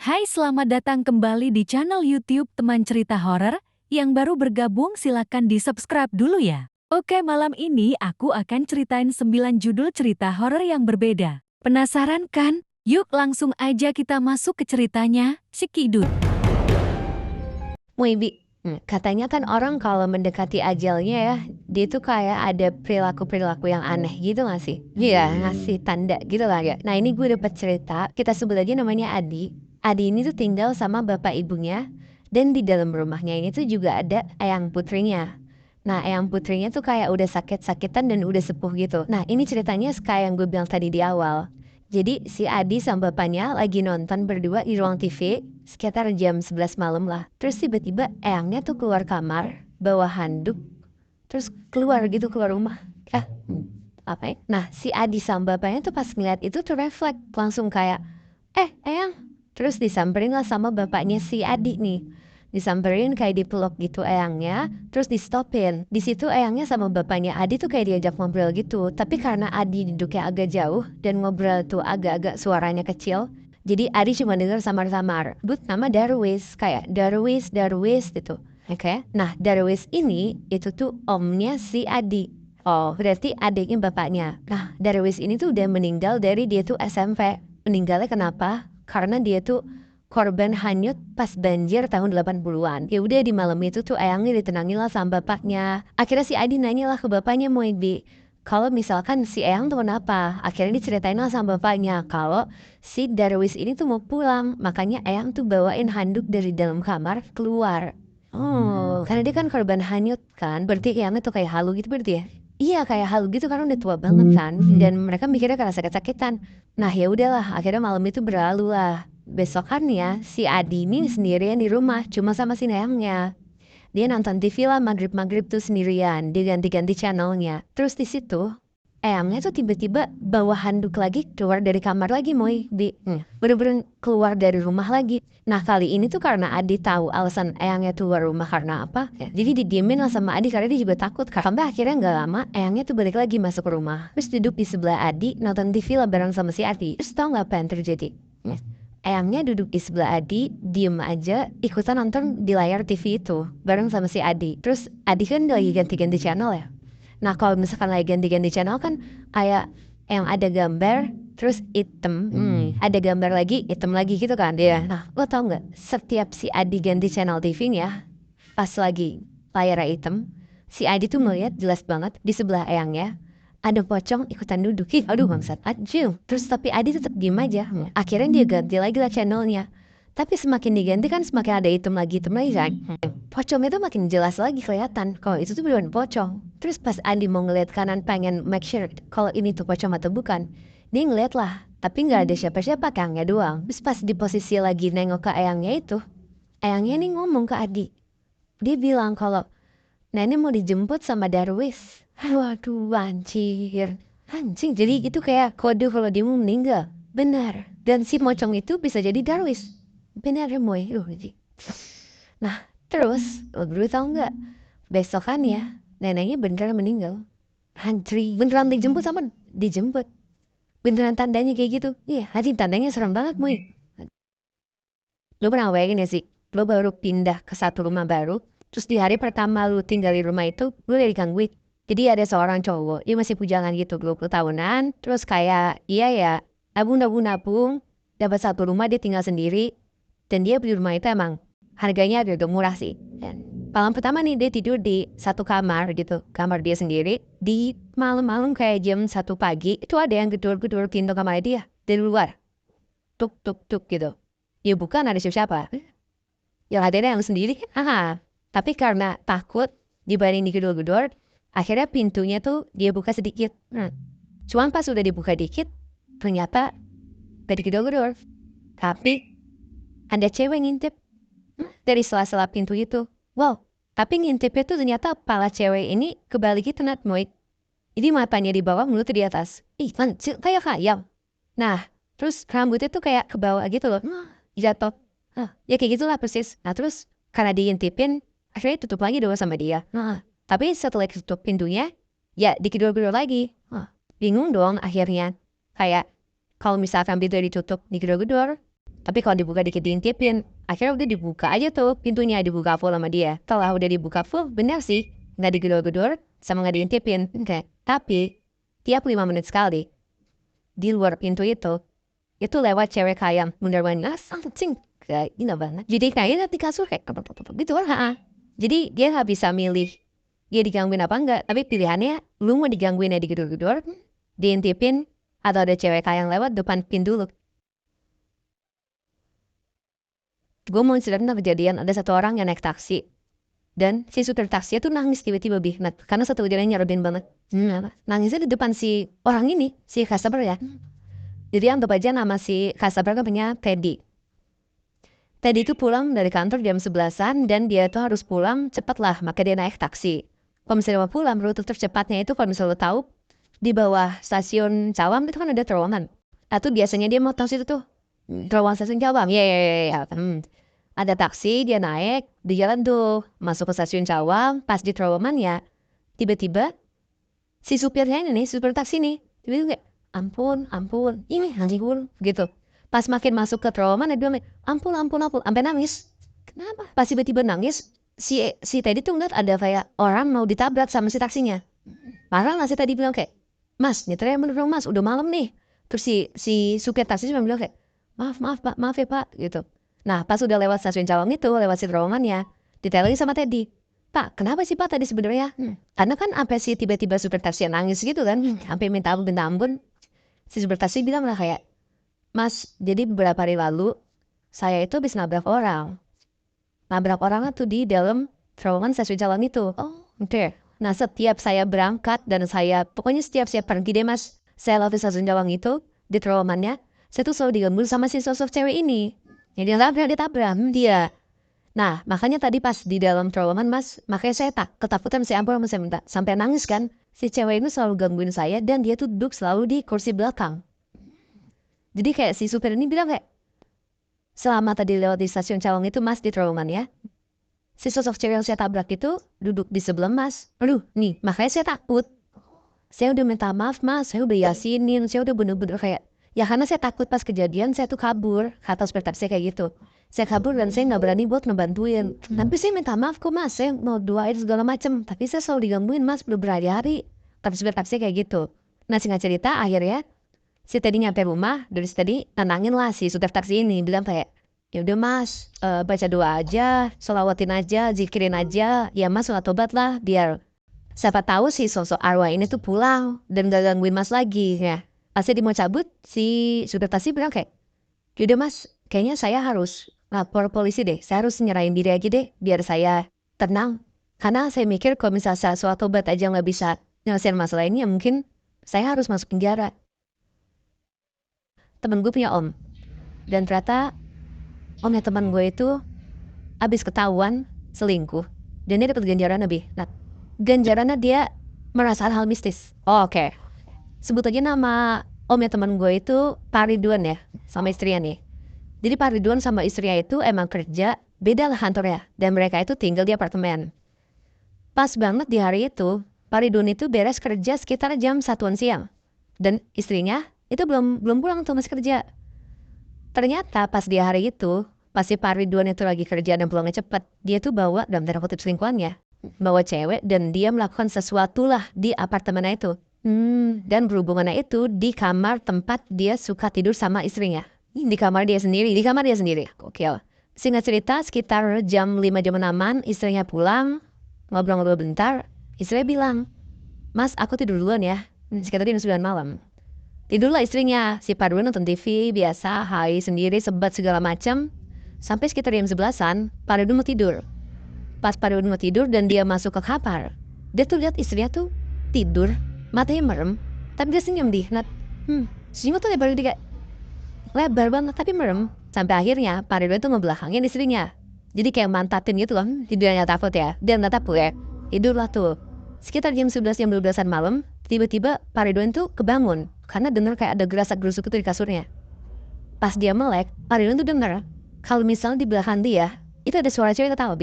Hai, selamat datang kembali di channel YouTube Teman Cerita Horor. Yang baru bergabung silakan di-subscribe dulu ya. Oke, malam ini aku akan ceritain 9 judul cerita horor yang berbeda. Penasaran kan? Yuk langsung aja kita masuk ke ceritanya, si Kidut. Maybe, katanya kan orang kalau mendekati ajalnya ya, dia tuh kayak ada perilaku-perilaku yang aneh gitu gak sih? Iya, ngasih tanda gitu lah ya. Nah ini gue dapat cerita, kita sebut aja namanya Adi. Adi ini tuh tinggal sama bapak ibunya, dan di dalam rumahnya ini tuh juga ada eyang putrinya. Nah, eyang putrinya tuh kayak udah sakit-sakitan dan udah sepuh gitu. Nah, ini ceritanya kayak yang gue bilang tadi di awal. Jadi si Adi sama bapaknya lagi nonton berdua di ruang TV sekitar jam 11 malam lah. Terus tiba-tiba eyangnya tuh keluar kamar, bawa handuk, terus keluar gitu keluar rumah. Ah, apa ya? Nah si Adi sama bapaknya tuh pas ngeliat itu tuh refleks langsung kayak, eyang. Terus disamperin lah sama bapaknya si Adi nih. Disamperin kayak dipeluk gitu eyangnya, terus di stopin. Di situ eyangnya sama bapaknya Adi tuh kayak diajak ngobrol gitu. Tapi karena Adi duduknya agak jauh dan ngobrol tuh agak-agak suaranya kecil, jadi Adi cuma denger samar-samar. But nama Darwis, kayak Darwis gitu. Oke. Nah Darwis ini itu tuh omnya si Adi. Oh, berarti adiknya bapaknya. Nah, Darwis ini tuh udah meninggal dari dia tuh SMP. Meninggalnya kenapa? Karena dia tuh korban hanyut pas banjir tahun 80-an. Ya udah di malam itu tuh eyangnya ditenangin lah sama bapaknya. Akhirnya si Adi nanya lah ke bapaknya, mau kalau misalkan si eyang tuh kenapa? Akhirnya diceritain lah sama bapaknya kalau si Darwis ini tuh mau pulang. Makanya eyang tuh bawain handuk dari dalam kamar keluar. Oh, karena dia kan korban hanyut kan, berarti eyangnya tuh kayak halu gitu berarti ya? Iya kayak halu gitu karena udah tua banget kan, dan mereka mikirnya karena sakit-sakitan. Nah ya udahlah, akhirnya malam itu berlalu lah. Besokannya si Adi ini sendirian di rumah cuma sama si Neyangnya. Dia nonton TV lah maghrib-maghrib tuh sendirian, diganti-ganti channelnya. Terus di situ, eyangnya tuh tiba-tiba bawa handuk lagi keluar dari kamar lagi, bener-bener keluar dari rumah lagi. Nah kali ini tuh karena Adi tahu alasan eyangnya keluar rumah karena apa, ya, jadi didiemin lah sama Adi karena dia juga takut. Sampai akhirnya nggak lama, eyangnya tuh balik lagi masuk ke rumah. Terus duduk di sebelah Adi, nonton TV lah bareng sama si Adi. Terus tau nggak apa yang terjadi? Eyangnya duduk di sebelah Adi, diem aja, ikutan nonton di layar TV itu, bareng sama si Adi. Terus Adi kan lagi ganti-ganti channel ya. Nah kalau misalkan lagi ganti-ganti channel kan kayak yang ada gambar, terus item, ada gambar lagi, item lagi gitu kan dia. Nah lo tau nggak, setiap si Adi ganti channel TV-nya, pas lagi layar item, si Adi tuh melihat jelas banget di sebelah eyangnya, ada pocong ikutan duduk. Aduh bangsat aja. Terus tapi Adi tetap diem aja. Akhirnya dia ganti lagi lah channelnya. Tapi semakin diganti kan semakin ada item lagi kan. Pocongnya tuh makin jelas lagi kelihatan kalau itu tuh beneran pocong. Terus pas Adi mau ngeliat kanan pengen make sure kalau ini tuh pocong atau bukan, dia ngeliat lah. Tapi nggak ada siapa-siapa, eyangnya doang. Terus pas di posisi lagi nengok ke eyangnya itu, eyangnya nih ngomong ke Adi. Dia bilang kalau nenek mau dijemput sama Darwis. Waduh, anjir. Anjing, jadi itu kayak kode kalau dia mau meninggal. Benar. Dan si mocong itu bisa jadi Darwis. Benar, Moy. Nah, terus, lo berdua tau nggak? Besokan ya, neneknya beneran meninggal. Antri, beneran dijemput sama dijemput. Beneran tandanya kayak gitu. Iya, hati tandanya serem banget, Moy. Lo pernah bayangin ya sih, lo baru pindah ke satu rumah baru, terus di hari pertama lo tinggal di rumah itu, lo udah digangguin. Jadi ada seorang cowok, dia masih bujangan gitu, 20 tahunan, terus kayak, iya ya, nabung, dapat satu rumah dia tinggal sendiri, dan dia beli rumah itu emang harganya agak murah sih. Dan malam pertama nih dia tidur di satu kamar gitu, kamar dia sendiri. Di malam-malam kayak jam 1 pagi, itu ada yang gedor-gedor pintu kamar dia dari luar. Tuk tuk tuk gitu. Ya bukan ada siapa-siapa. Yang ada yang sendiri. Tapi karena takut dibanding digedor-gedor, akhirnya pintunya tuh dia buka sedikit. Cuman pas udah dibuka dikit, ternyata gak digedor-gedor. Tapi ada cewek ngintip dari sela-sela pintu itu. Wow, tapi ngintipnya tuh ternyata kepala cewek ini kebalik gitu Nat Moik. Jadi matanya di bawah, mulutnya di atas. Ih, kan kayak khayal. Nah, terus rambutnya tuh kayak ke bawah gitu loh. Jatuh. Ya kayak gitulah persis. Nah terus karena diintipin, akhirnya tutup lagi doang sama dia. Tapi setelah tutup pintunya, ya digedor-gedor lagi. Bingung dong akhirnya. Kayak kalau misalkan pintu ditutup, digedor-gedor. Tapi kalau dibuka dikit diintipin, akhirnya udah dibuka aja tuh pintunya, dibuka full sama dia. Setelah udah dibuka full, bener sih, nggak digedor-gedor sama nggak diintipin. Oke. Tapi tiap 5 menit sekali di luar pintu itu lewat cewek kayak bener-bener anjing kayak gini banget. Jadi kayaknya di kasur kayak gitu lah. Jadi dia nggak bisa milih dia digangguin apa enggak. Tapi pilihannya lu mau digangguin ya digedor-gedor, diintipin, atau ada cewek kayak lewat depan pintu lu. Gue mau cerita tentang kejadian ada satu orang yang naik taksi dan si supir taksi itu nangis tiba-tiba karena satu kejadiannya nyerobin banget. Nangisnya di depan si orang ini, si customer ya. Jadi anggap aja nama si customer namanya Teddy. Teddy itu pulang dari kantor jam 11-an dan dia tuh harus pulang cepet lah, maka dia naik taksi. Kalau misalnya mau pulang, rute tercepatnya itu kalau misalnya lo tahu di bawah stasiun Cawam itu kan ada terowongan. Atau biasanya dia mau tahu situ tuh terowongan stasiun Cawam. Ya. Ada taksi, dia naik, di jalan tuh, masuk ke stasiun Cawang, pas di terowongan ya, tiba-tiba, si supirnya ini nih, supir taksi nih, tiba-tiba kayak, ampun, ini anjing gitu. Pas makin masuk ke terowongan, dia bilang, ampun, sampai nangis. Kenapa? Pas tiba-tiba nangis, si Teddy tuh ngeliat ada kayak orang mau ditabrak sama si taksinya. Padahal si Teddy bilang kayak, mas, nyetirnya bener dong mas, udah malam nih. Terus si supir taksi cuma bilang kayak, maaf ya pak, gitu. Nah, pas udah lewat stasiun Cawang itu, lewat si terowongannya, ditelepon sama Teddy. Pak, kenapa sih Pak tadi sebenarnya? Karena kan sampai si tiba-tiba supir taksi nangis gitu kan, sampai minta ampun. Si supir taksi bilang lah kayak, Mas, jadi beberapa hari lalu, saya itu habis nabrak orang. Nabrak orang tuh di dalam terowongan stasiun Cawang itu. Oh, oke. Nah, setiap saya berangkat dan pokoknya setiap saya pergi deh mas, saya lewat stasiun Cawang itu, di terowongannya, saya tuh selalu diganggu sama si sosok cewek ini. Jadi ditabrak dia. Nah, makanya tadi pas di dalam terowongan mas, makanya saya ketakutan, saya ampun saya minta. Sampai nangis kan, si cewek ini selalu gangguin saya dan dia tuh duduk selalu di kursi belakang. Jadi kayak si supir ini bilang kayak, selama tadi lewat di stasiun Cawang itu mas di terowongan ya, si sosok cewek yang saya tabrak itu duduk di sebelah mas. Aduh, nih, makanya saya takut. Saya udah minta maaf mas, saya udah yasinin, saya udah bener-bener kayak, ya karena saya takut pas kejadian saya tuh kabur, kata supir taksi kayak gitu. Saya kabur dan saya nggak berani buat ngebantuin. Tapi saya minta maaf kok mas, saya mau doain segala macem. Tapi saya selalu digangguin mas, belum berhari-hari. Tapi supir taksi kayak gitu. Nah singkat cerita akhirnya, si Teddy nyampe rumah, dari si Teddy nenangin lah si supir taksi ini. Bilang kayak, ya udah mas, baca doa aja, sholawatin aja, zikirin aja. Ya mas sholat tobat lah, biar siapa tahu si sosok arwah ini tuh pulang dan gak gangguin mas lagi ya. Pas dia mau cabut, si supir taksi bilang kayak, yaudah mas, kayaknya saya harus lapor polisi deh. Saya harus nyerahin diri aja deh, biar saya tenang. Karena saya mikir kalau misalnya saya sholat tobat aja nggak bisa nyelesain masalah ini, ya mungkin saya harus masuk penjara. Temen gue punya om. Dan ternyata omnya teman gue itu abis ketahuan selingkuh. Dan dia dapat ganjaran lebih. Nah, ganjarannya dia merasa hal mistis. Oh, oke. Sebut aja nama omnya teman gue itu Pak Ridwan ya, sama istrinya nih. Jadi Pak Ridwan sama istrinya itu emang kerja, beda lah kantornya. Dan mereka itu tinggal di apartemen. Pas banget di hari itu, Pak Ridwan itu beres kerja sekitar jam 1-an siang. Dan istrinya itu belum pulang tuh masih kerja. Ternyata pas di hari itu, pas si Pak Ridwan itu lagi kerja dan pulangnya cepat, dia tuh bawa dalam tanda kutip selingkuhannya. Bawa cewek dan dia melakukan sesuatu lah di apartemennya itu. Dan berhubungannya itu di kamar tempat dia suka tidur sama istrinya. Di kamar dia sendiri. Oke. Singkat cerita, sekitar jam 5-6-an istrinya pulang, ngobrol-ngobrol bentar, istrinya bilang, Mas, aku tidur duluan ya. Sekitar jam 9 malam. Tidurlah istrinya, si Pak Ridwan nonton TV, biasa, hai sendiri, sebat segala macam. Sampai sekitar jam 11-an, Pak Ridwan mau tidur. Pas Pak Ridwan mau tidur dan dia masuk ke kamar, dia tuh lihat istrinya tuh tidur, matanya merem, tapi dia senyum senyum tuh lebar banget tapi merem. Sampai akhirnya Pak Ridwan tuh ngebelakangin istrinya. Jadi kayak mantatin gitu kan, tidurnya takut ya. Dia nggak takut ya, tidurlah tuh. Sekitar jam 11 jam 12-an malam, tiba-tiba Pak Ridwan tuh kebangun karena dengar kayak ada gerasak-gerusuk itu di kasurnya. Pas dia melek, Pak Ridwan tuh dengar kalau misalnya di belakang dia itu ada suara cewek ketawa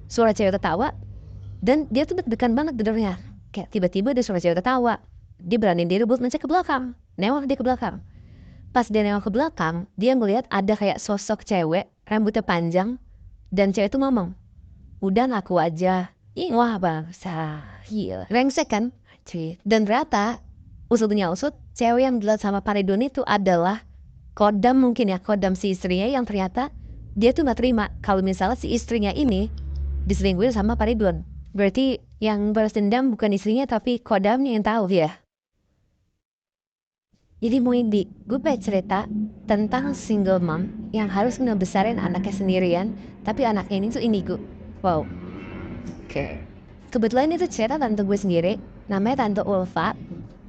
suara cewek ketawa dan dia tuh deg-degan banget dengarnya. Kayak tiba-tiba ada suara cewek ketawa. Dia berani diri buat ngecek ke belakang, nengok dia ke belakang. Pas dia nengok ke belakang, dia ngeliat ada kayak sosok cewek, rambutnya panjang, dan cewek itu ngomong, udah ngaku aja. Ih, wah bangsa, gila. Rengsek kan? Dan ternyata, usutnya usut, cewek yang dilihat sama Paridon itu adalah kodam mungkin ya, kodam si istrinya yang ternyata dia tuh gak terima kalau misalnya si istrinya ini diselingkuhin sama Paridon. Berarti yang balas dendam bukan istrinya tapi kodamnya yang tahu ya. Jadi mau ini, gue pengen cerita tentang single mom yang harus ngebesarin anaknya sendirian, tapi anaknya ini tuh indigo. Wow. Oke. Kebetulan itu cerita tante gue sendiri, namanya Tante Ulfa.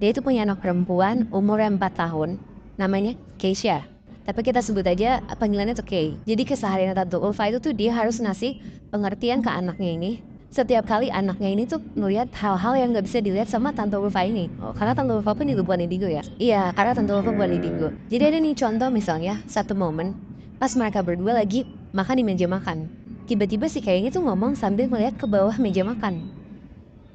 Dia itu punya anak perempuan umurnya 4 tahun, namanya Keisha. Tapi kita sebut aja panggilannya tuh Kay. Jadi keseharian Tante Ulfa itu tuh dia harus ngasih pengertian ke anaknya ini. Setiap kali anaknya ini tuh ngeliat hal-hal yang gak bisa dilihat sama Tante Ulfa ini. Oh, karena Tante Ulfa pun juga bukan indigo ya? Iya, karena Tante Ulfa bukan indigo. Jadi ada nih contoh misalnya, satu momen pas mereka berdua lagi makan di meja makan. Tiba-tiba si kayaknya tuh ngomong sambil melihat ke bawah meja makan.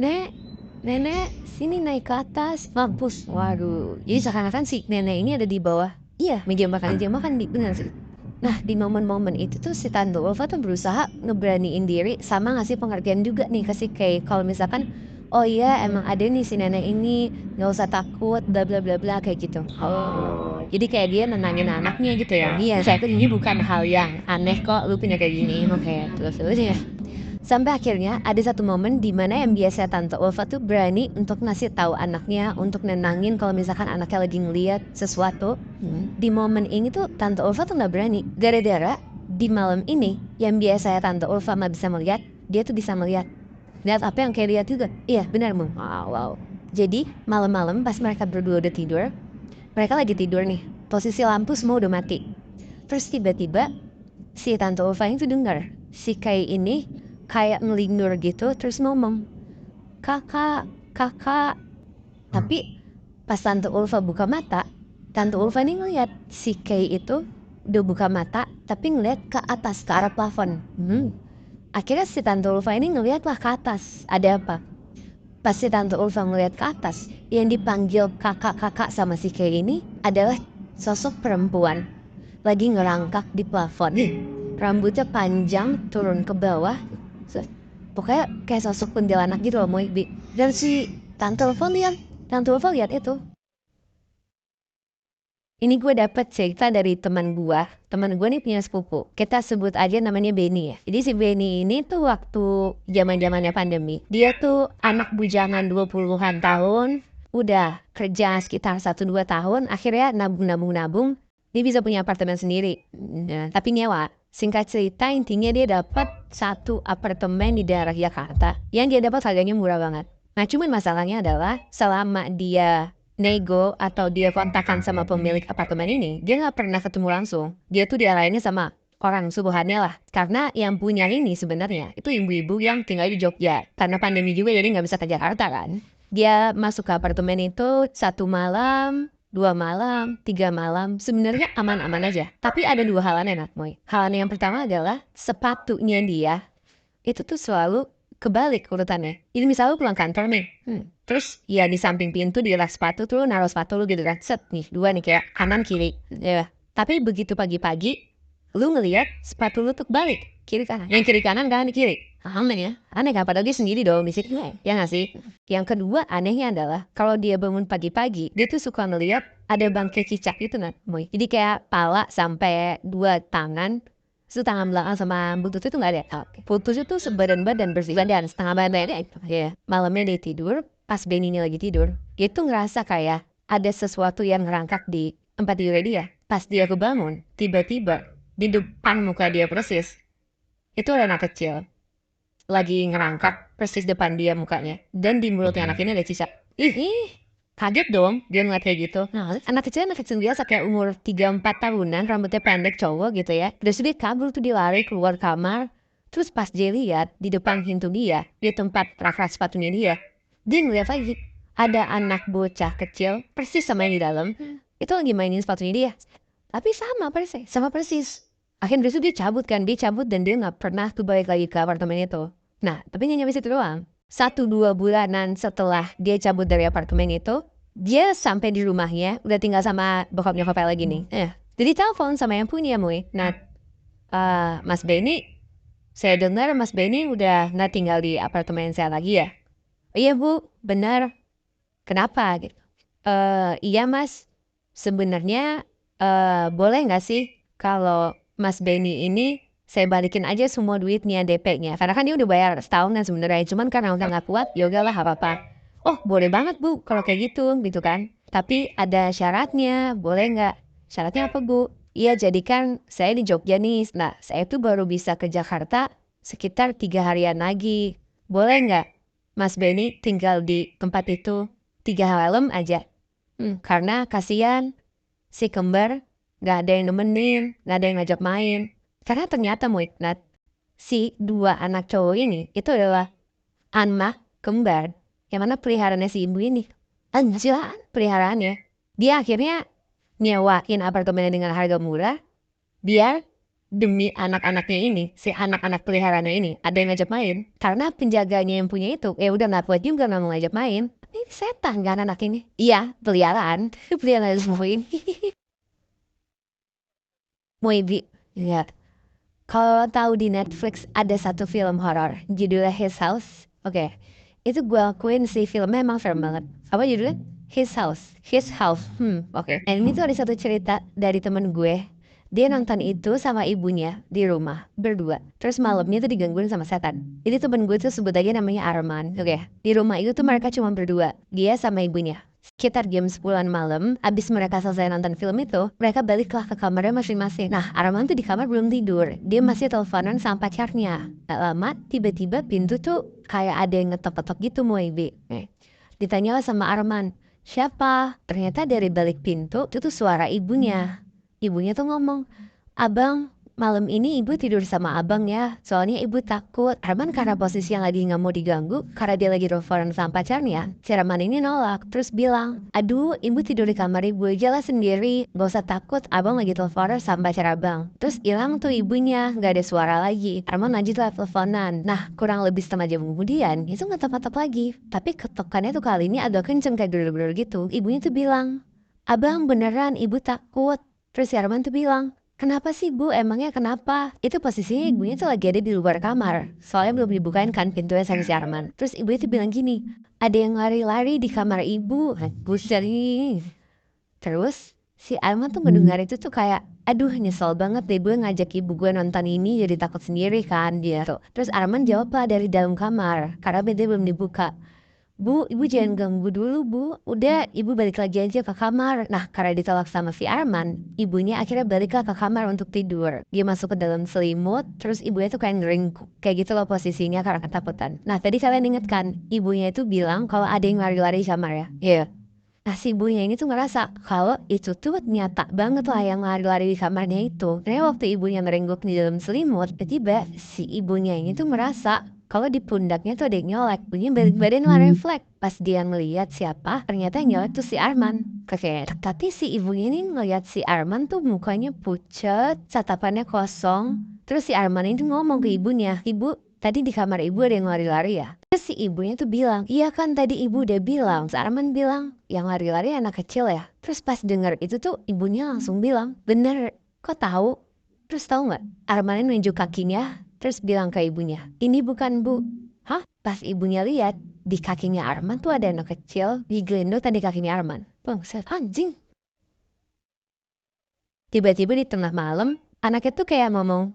Nenek, sini naik ke atas. Mampus. Waduh. Jadi seakan-akan si nenek ini ada di bawah. Iya, meja makan bener sih. Nah, di momen-momen itu tuh si Tante Ulfa tuh berusaha ngeberaniin diri sama ngasih pengertian juga nih ke si Kay. Kalau misalkan, oh iya emang ada nih si nenek ini, gak usah takut, bla bla bla bla kayak gitu. Oh, jadi kayak dia nenangin anaknya gitu ya. Iya, saya tuh ini bukan hal yang aneh kok, lu punya kayak gini, oke, terus ya. Sampai akhirnya ada satu momen di mana yang biasa Tante Ulfa tuh berani untuk ngasih tahu anaknya, untuk nenangin kalau misalkan anaknya lagi ngeliat sesuatu. Di momen ini tuh Tante Ulfa tuh nggak berani. Gara-gara di malam ini yang biasanya Tante Ulfa nggak bisa melihat, dia tuh bisa melihat. Lihat apa yang kayak lihat juga. Iya benar Mum. Wow. Jadi malam-malam pas mereka berdua udah tidur, mereka lagi tidur nih. Posisi lampu semua udah mati. Terus tiba-tiba si Tante Ulfa itu dengar si Kay ini kayak ngelindur gitu terus ngomong, kakak. Tapi pas Tante Ulfa buka mata, Tante Ulfa ini ngeliat si Kay itu udah buka mata tapi ngeliat ke atas, ke arah plafon. Akhirnya si Tante Ulfa ini ngeliatlah ke atas, ada apa? Pas si Tante Ulfa ngeliat ke atas, yang dipanggil kakak sama si Kay ini adalah sosok perempuan lagi ngerangkak di plafon. Rambutnya panjang turun ke bawah. Pokoknya kayak sosok kuntilanak gitu loh, Moibi. Dan si Tante Ulfa lihat itu. Ini gue dapet cerita dari teman gue. Teman gue nih punya sepupu. Kita sebut aja namanya Benny ya. Jadi si Benny ini tuh waktu zaman-zamannya pandemi. Dia tuh anak bujangan 20-an tahun. Udah kerja sekitar 1-2 tahun. Akhirnya nabung. Dia bisa punya apartemen sendiri. Nah, tapi nyewa. Singkat cerita intinya dia dapat satu apartemen di daerah Jakarta yang dia dapat harganya murah banget. Nah cuman masalahnya adalah selama dia nego atau dia kontakkan sama pemilik apartemen ini, dia nggak pernah ketemu langsung. Dia tuh diarahinnya sama orang subuhannya lah. Karena yang punya ini sebenarnya itu ibu-ibu yang tinggal di Jogja. Karena pandemi juga jadi nggak bisa ke Jakarta kan. Dia masuk ke apartemen itu 1 malam, 2 malam, 3 malam, sebenarnya aman-aman aja. Tapi ada 2 hal aneh, Moy. Hal aneh yang pertama adalah sepatunya dia itu tuh selalu kebalik urutannya. Ini misalnya lu pulang kantor nih, terus ya di samping pintu di rak sepatu tuh lu naruh sepatu lu gitu kan, set nih 2 nih kayak kanan kiri. Ya. Tapi begitu pagi-pagi, lu ngelihat sepatu lu tuh kebalik, kiri kanan. Yang kiri kanan kiri. Aneh ya, aneh kan? Padahal dia sendiri dong di situ, ya nggak sih? Yang kedua anehnya adalah kalau dia bangun pagi-pagi, dia tuh suka ngeliat ada bangkai cicak gitu kan, Moy. Jadi kayak pala sampai 2 tangan, itu tangan belakang sama butut itu nggak ada. Putus itu sebadan-badan bersih badan, setengah badan ya. Malamnya dia tidur, pas Benny ini lagi tidur, dia tuh ngerasa kayak ada sesuatu yang ngerangkak di tempat tidur dia. Pas dia kebangun, tiba-tiba di depan muka dia persis, itu ada anak kecil lagi ngerangkak persis depan dia mukanya. Dan di mulutnya anak ini ada cicak. Kaget dong dia ngeliat kayak gitu. Nah, anak kecil biasa kayak umur 3-4 tahunan, rambutnya pendek cowok gitu ya. Terus dia kabur tuh, dia lari keluar kamar. Terus pas dia lihat di depan pintu dia, di tempat rak-rak sepatunya dia ngeliat lagi ada anak bocah kecil persis sama yang di dalam. Itu lagi mainin sepatunya dia. Tapi sama persis. Akhirnya dia cabut dan dia nggak pernah tuh balik lagi ke apartemen itu. Nah, tapi nggak nyampe situ doang. 1-2 bulanan setelah dia cabut dari apartemen itu, Dia sampai di rumahnya, udah tinggal sama bokap nyokapnya lagi nih. Jadi telepon sama yang punya, Moy. Nah, Mas Benny, saya dengar Mas Benny udah nggak tinggal di apartemen saya lagi ya? Iya Bu, benar. Kenapa? Gitu. Iya Mas, sebenarnya boleh nggak sih kalau Mas Benny ini saya balikin aja semua duitnya DP-nya. Karena kan dia udah bayar setahunan sebenarnya. Cuman karena udah nggak kuat, ya udahlah apa-apa. Oh boleh banget Bu, kalau kayak gitu kan. Tapi ada syaratnya, boleh nggak? Syaratnya apa Bu? Iya jadi kan saya di Jogja nih. Nah saya tuh baru bisa ke Jakarta sekitar 3 harian lagi. Boleh nggak Mas Benny tinggal di tempat itu 3 malam aja? Karena kasihan si kembar nggak ada yang nemenin, nggak ada yang ngajak main. Karena ternyata Muiknat, si dua anak cowok ini itu adalah anak kembar yang mana peliharaannya si ibu ini. Silaan peliharaannya. Dia akhirnya nyewain apartemennya dengan harga murah biar demi anak-anaknya ini, si anak-anak peliharaannya ini ada yang ngajak main. Karena penjaganya yang punya itu, udah nggak kuat juga nggak mau ngajak main. Ini setan kan anak ini? Iya, peliharaan. Peliharaan semua ini. Moibi, ya. Kalau tahu di Netflix ada satu film horor judulnya His House. Oke. Itu gue akuin sih filmnya emang serem banget. Apa judulnya? His House. His House. Oke. Dan ini tuh ada satu cerita dari temen gue. Dia nonton itu sama ibunya di rumah berdua. Terus malamnya tuh digangguin sama setan. Jadi temen gue tuh sebut aja namanya Arman. Oke. Di rumah itu tuh mereka cuma berdua. Dia sama ibunya. Sekitar jam 10-an malam, abis mereka selesai nonton film itu, mereka baliklah ke kamarnya masing-masing. Nah, Arman tuh di kamar belum tidur. Dia masih teleponan sama pacarnya. Gak lama, tiba-tiba pintu tuh kayak ada yang ngetok-ngetok gitu, Moibi. Ditanya sama Arman, siapa? Ternyata dari balik pintu, itu tuh suara ibunya. Ibunya tuh ngomong, abang, malam ini ibu tidur sama abang ya, soalnya ibu takut. Arman karena posisi yang lagi nggak mau diganggu, karena dia lagi teleponan sama pacarnya, si Arman ini nolak, terus bilang, aduh ibu tidur di kamar ibu aja lah sendiri, gak usah takut, abang lagi teleponan sama pacar abang. Terus hilang tuh ibunya, gak ada suara lagi. Arman lanjutlah teleponan. Nah, kurang lebih setengah jam kemudian, itu ngetop-ngetop lagi. Tapi ketokannya tuh kali ini agak kenceng kayak dulu-dulu gitu. Ibunya tuh bilang, abang beneran ibu takut. Terus si Arman tuh bilang, kenapa sih Bu? Emangnya kenapa? Itu posisinya ibunya tuh lagi ada di luar kamar. Soalnya belum dibukain kan pintunya sama si Arman. Terus ibunya tuh bilang gini, ada yang lari-lari di kamar ibu. Buset nih. Terus si Arman tuh mendengar itu tuh kayak, aduh nyesel banget deh gue ngajak ibu gue nonton ini jadi takut sendiri kan dia tuh. Terus Arman jawab lah dari dalam kamar karena pintunya belum dibuka. Bu, ibu jangan ganggu dulu bu. Udah, ibu balik lagi aja ke kamar. Nah, karena ditolak sama si Arman, ibunya akhirnya baliklah ke kamar untuk tidur. Dia masuk ke dalam selimut, terus ibunya tuh kayak ngeringkuk. Kayak gitu loh posisinya karena ketakutan. Nah, tadi kalian inget kan, ibunya itu bilang kalau ada yang lari-lari di kamar ya? Iya. Nah, si ibunya ini tuh ngerasa kalau itu tuh nyata banget lah yang lari-lari di kamarnya itu. Karena waktu ibunya merengguk di dalam selimut, tiba-tiba si ibunya ini tuh merasa kalau di pundaknya tuh ada yang nyolek. Bunyi balik badan lah refleks. Pas dia ngeliat siapa, ternyata yang nyolek tuh si Arman. Tapi si ibunya ini ngeliat si Arman tuh mukanya pucat, tatapannya kosong. Terus si Arman ini ngomong ke ibunya, ibu, tadi di kamar ibu ada yang lari-lari ya? Terus si ibunya tuh bilang, iya kan tadi ibu udah bilang. Si Arman bilang, yang lari-lari anak kecil ya? Terus pas denger itu tuh ibunya langsung bilang, bener, kok tahu? Terus tahu nggak? Arman nunjuk kakinya, terus bilang ke ibunya, ini bukan bu. Hah? Pas ibunya lihat, di kakinya Arman tuh ada anak kecil, digelendong tadi kakinya Arman. Bangsat, anjing. Tiba-tiba di tengah malam, anaknya tuh kayak ngomong,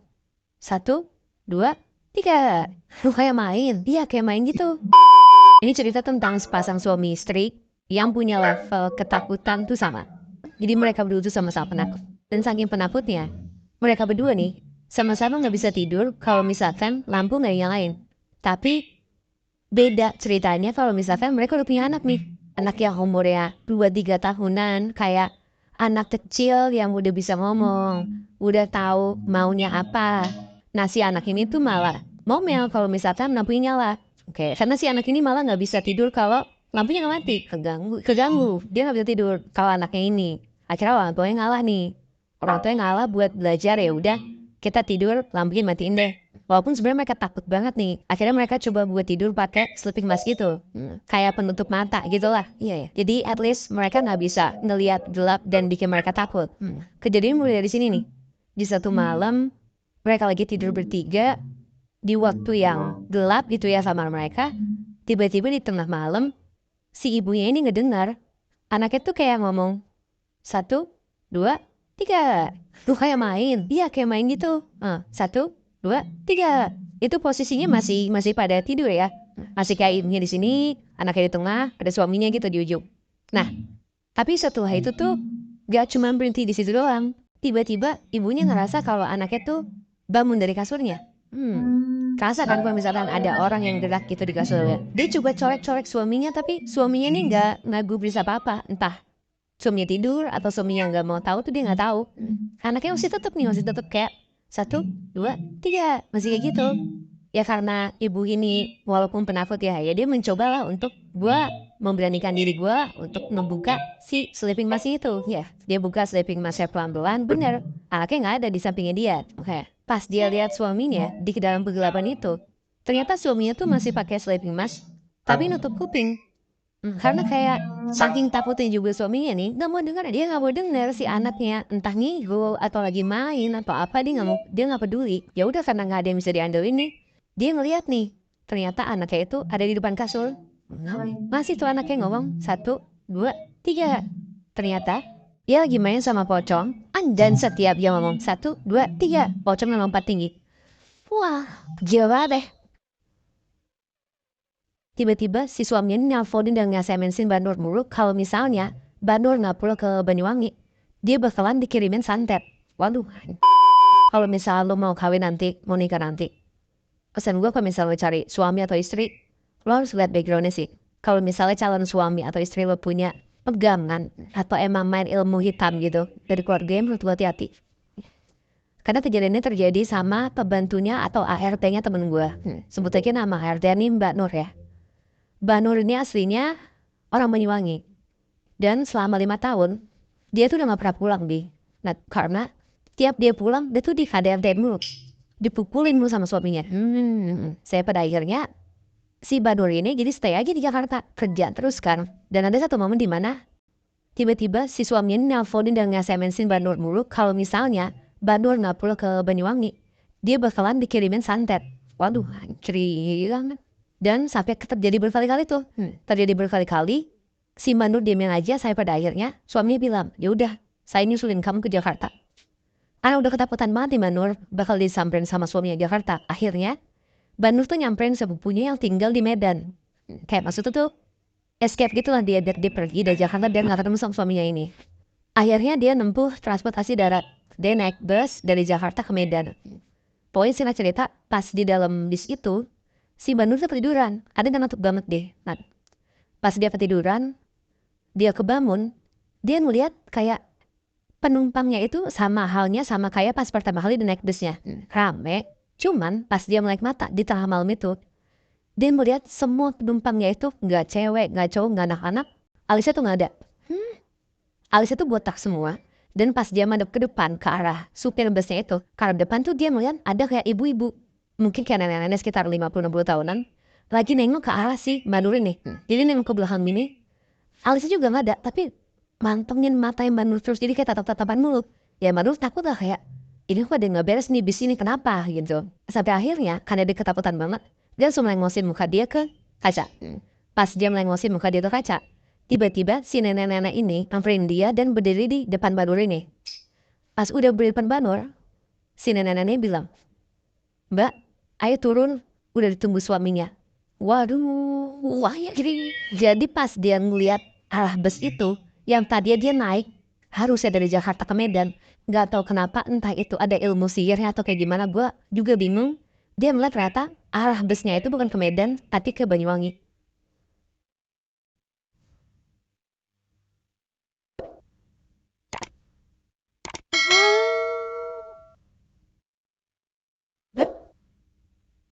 1, 2, 3. Kayak main. Iya, kayak main gitu. Ini cerita tentang sepasang suami istri yang punya level ketakutan tuh sama. Jadi mereka berdua tuh sama-sama penakut. Dan saking penakutnya, mereka berdua nih sama-sama nggak bisa tidur kalau misalkan lampu nggak nyalain. Tapi beda ceritanya kalau misalkan mereka udah punya anak nih. Anak yang umurnya 2-3 tahunan, kayak anak kecil yang udah bisa ngomong, udah tahu maunya apa. Nah si anak ini tuh malah ngomel kalau misalkan lampunya nyala. Oke, karena si anak ini malah nggak bisa tidur kalau lampunya nggak mati, keganggu. Dia nggak bisa tidur kalau anaknya ini. Akhirnya orang tuanya ngalah nih. Orang tuanya ngalah buat belajar ya udah kita tidur lampunya matiin deh. Walaupun sebenarnya mereka takut banget nih. Akhirnya mereka coba buat tidur pakai sleeping mask gitu. Kayak penutup mata gitu lah. Iya ya. Jadi at least mereka nggak bisa ngelihat gelap dan bikin mereka takut. Kejadian mulai dari sini nih. Di satu malam mereka lagi tidur bertiga di waktu yang gelap gitu ya sama mereka. Tiba-tiba di tengah malam si ibunya ini ngedengar anaknya tuh kayak ngomong 1, 2, 3. Tuh kayak main. Iya kayak main gitu. 1, 2, 3. Itu posisinya masih pada tidur ya. Masih kayak ibunya di sini, anaknya di tengah, ada suaminya gitu di ujung. Nah, tapi setelah itu tuh gak cuma berhenti di situ doang. Tiba-tiba ibunya ngerasa kalau anaknya tuh bangun dari kasurnya. Kerasa kan kalau misalkan ada orang yang gerak gitu di kasurnya. Dia coba colek-colek suaminya tapi suaminya ini nggak gubris apa-apa. Entah suaminya tidur atau suaminya nggak mau tahu tuh dia nggak tahu. Anaknya masih tetap kayak 1, 2, 3 masih kayak gitu. Ya karena ibu ini walaupun penakut ya dia mencobalah untuk gua memberanikan diri gua untuk membuka si sleeping mask itu. Ya, dia buka sleeping masknya pelan-pelan, bener. Anaknya nggak ada di sampingnya dia. Oke. Pas dia lihat suaminya di dalam kegelapan itu, ternyata suaminya tuh masih pakai sleeping mask, tapi nutup kuping. Karena kayak saking takutnya juga suaminya nih nggak mau dengar, dia nggak mau dengar si anaknya entah ngigo atau lagi main atau apa, dia nggak peduli. Ya udah karena nggak ada yang bisa diandelin nih, dia ngeliat nih ternyata anaknya itu ada di depan kasur. Masih tuh anaknya ngomong 1, 2, 3. Ternyata dia lagi main sama pocong, dan setiap dia ngomong 1, 2, 3, pocongnya lompat tinggi. Wah, gila banget deh. Tiba-tiba si suaminya ini nelfonin dan nge-SMS-in Mbak Nur mulu kalau misalnya Mbak Nur nggak pulang ke Banyuwangi, dia bakalan dikirimin santet. Waduh, kalau misalnya lo mau kawin nanti, mau nikah nanti, pesan gue kalau misalnya lo cari suami atau istri, lo harus lihat backgroundnya sih. Kalau misalnya calon suami atau istri lo punya pegangan atau emang main ilmu hitam gitu dari keluarga, menurut gue hati-hati. Karena kejadian ini terjadi sama pembantunya atau ART-nya temen gue. Sebut aja nama ART ini Mbak Nur ya. Mbak Nur ini aslinya orang Banyuwangi. Dan selama 5 tahun, dia tuh udah gak pernah pulang, Bi. Nah, karena tiap dia pulang, dia tuh dikadang-kadang mulu. Dipukulin mulu sama suaminya. Saya pada akhirnya, si Mbak Nur ini jadi stay aja di Jakarta. Kerja terus kan. Dan ada satu momen di mana tiba-tiba si suaminya ini nelfonin dan nge-SMS-in Mbak Nur mulu kalau misalnya Mbak Nur gak pulang ke Banyuwangi, dia bakalan dikirimin santet. Waduh, cerilang. Dan sampai terjadi berkali-kali tuh. Terjadi berkali-kali. Si Mbak Nur diamin aja sampai pada akhirnya suaminya bilang, ya udah, saya nyusulin kamu ke Jakarta. Anak udah ketakutan banget nih Mbak Nur bakal disamperin sama suaminya di Jakarta. Akhirnya Mbak Nur tuh nyamperin sepupunya yang tinggal di Medan. Kayak maksudnya tuh escape gitu lah dia pergi dari Jakarta biar gak ketemu sama suaminya ini. Akhirnya dia nempuh transportasi darat. Dia naik bus dari Jakarta ke Medan. Pokoknya singkat cerita, pas di dalam bis itu, si Mbak Nur tuh ketiduran. Ada yang ngantuk banget deh. Nah, pas dia ketiduran, dia kebangun, dia ngeliat kayak penumpangnya itu sama halnya sama kayak pas pertama kali dia naik busnya. Rame, cuman pas dia melek mata di tengah malam itu, dia melihat semua penumpangnya itu gak cewek, gak cowok, gak anak-anak, alisnya tuh gak ada. Alisnya tuh botak semua. Dan pas dia madep ke depan ke arah supir busnya itu, ke arah depan tuh dia melihat ada kayak ibu-ibu. Mungkin kayak nenek-nenek sekitar 50-60 tahunan. Lagi nengok ke arah si Mbak Nur ini. Jadi nengok ke belakang ini. Alisnya juga gak ada. Tapi mantengin matanya Mbak Nur terus. Jadi kayak tatap-tatapan mulut. Ya Mbak Nur takut lah kayak, ini kok ada yang gak beres nih bis ini kenapa gitu. Sampai akhirnya karena dia ketakutan banget, dia langsung melengosin muka dia ke kaca. Pas dia melengosin muka dia ke kaca, tiba-tiba si nenek-nenek ini nyamperin dia dan berdiri di depan Mbak Nur ini. Pas udah berdiri depan Mbak Nur, si nenek-nenek bilang, Mbak, ayo turun, udah ditunggu suaminya. Waduh, wah ya gini. Jadi pas dia ngeliat arah bus itu, yang tadi dia naik, harusnya dari Jakarta ke Medan. Gak tahu kenapa, entah itu ada ilmu sihirnya atau kayak gimana, gue juga bingung. Dia melihat ternyata arah busnya itu bukan ke Medan, tapi ke Banyuwangi.